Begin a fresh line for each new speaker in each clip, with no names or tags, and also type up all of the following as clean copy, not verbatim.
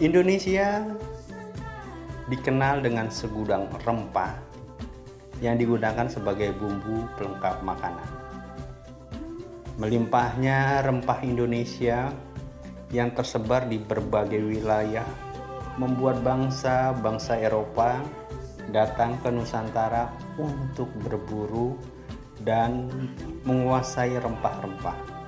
Indonesia dikenal dengan segudang rempah yang digunakan sebagai bumbu pelengkap makanan. Melimpahnya rempah Indonesia yang tersebar di berbagai wilayah membuat bangsa-bangsa Eropa datang ke Nusantara untuk berburu dan menguasai rempah-rempah.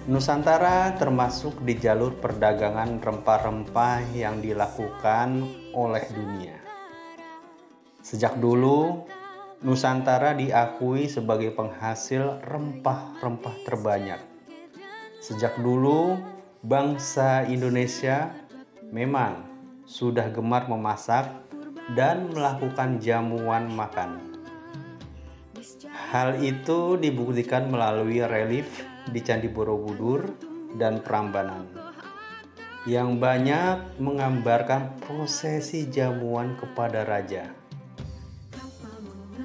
Nusantara termasuk di jalur perdagangan rempah-rempah yang dilakukan oleh dunia. Sejak dulu, Nusantara diakui sebagai penghasil rempah-rempah terbanyak. Sejak dulu, bangsa Indonesia memang sudah gemar memasak dan melakukan jamuan makan. Hal itu dibuktikan melalui relief di Candi Borobudur dan Prambanan yang banyak menggambarkan prosesi jamuan kepada raja.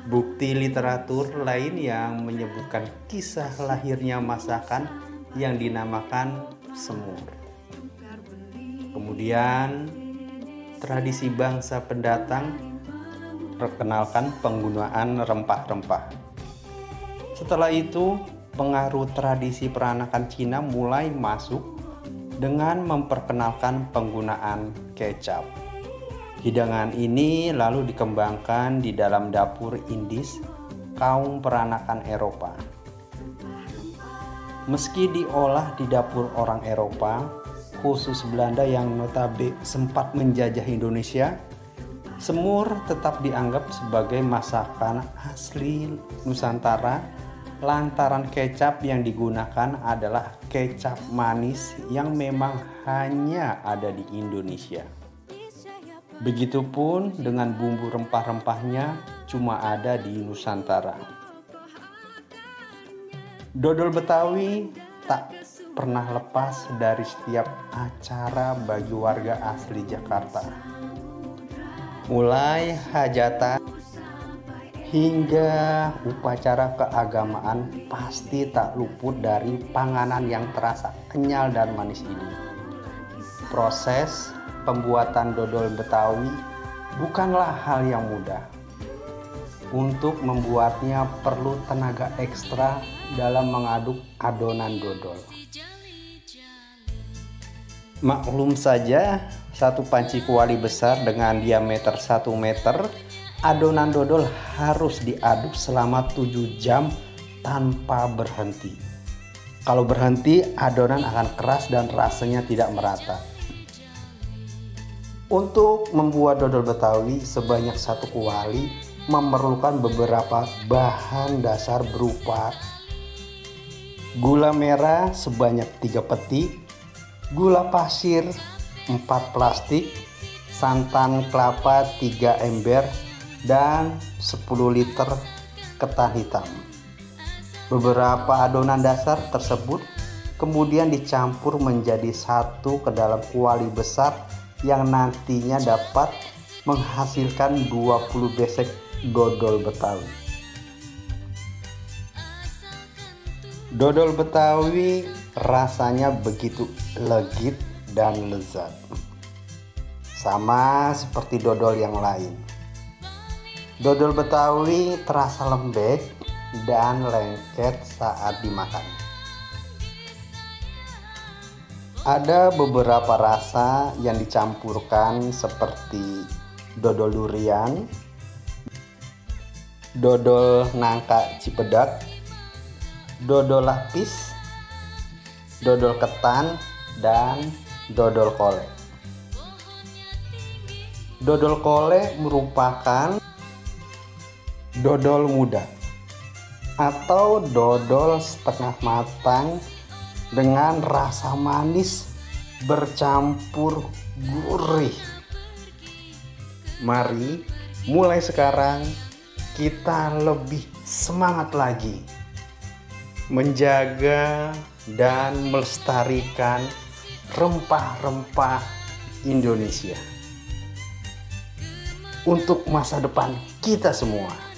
Bukti literatur lain yang menyebutkan kisah lahirnya masakan yang dinamakan semur. Kemudian tradisi bangsa pendatang perkenalkan penggunaan rempah-rempah. Setelah itu, pengaruh tradisi peranakan Cina mulai masuk dengan memperkenalkan penggunaan kecap. Hidangan ini lalu dikembangkan di dalam dapur Indis kaum peranakan Eropa. Meski diolah di dapur orang Eropa, khusus Belanda yang notabene sempat menjajah Indonesia, semur tetap dianggap sebagai masakan asli Nusantara lantaran kecap yang digunakan adalah kecap manis yang memang hanya ada di Indonesia. Begitupun dengan bumbu rempah-rempahnya cuma ada di Nusantara. Dodol Betawi tak pernah lepas dari setiap acara bagi warga asli Jakarta. Mulai hajatan hingga upacara keagamaan pasti tak luput dari panganan yang terasa kenyal dan manis ini. Proses pembuatan dodol Betawi bukanlah hal yang mudah. Untuk membuatnya perlu tenaga ekstra dalam mengaduk adonan dodol. Maklum saja, satu panci kuali besar dengan diameter 1 meter, adonan dodol harus diaduk selama 7 jam tanpa berhenti. Kalau berhenti, adonan akan keras dan rasanya tidak merata. Untuk membuat dodol Betawi sebanyak 1 kuali memerlukan beberapa bahan dasar berupa gula merah sebanyak 3 peti, gula pasir 4 plastik, santan kelapa 3 ember, dan 10 liter ketan hitam. Beberapa adonan dasar tersebut kemudian dicampur menjadi satu ke dalam kuali besar yang nantinya dapat menghasilkan 20 besek dodol Betawi. Dodol Betawi rasanya begitu legit dan lezat, sama seperti dodol yang lain. Dodol Betawi terasa lembek dan lengket saat dimakan. Ada beberapa rasa yang dicampurkan seperti dodol durian, dodol nangka cipedak, dodol lapis, dodol ketan, dan dodol kole. Dodol kole merupakan dodol muda atau dodol setengah matang dengan rasa manis bercampur gurih. Mari mulai sekarang kita lebih semangat lagi menjaga dan melestarikan rempah-rempah Indonesia untuk masa depan kita semua.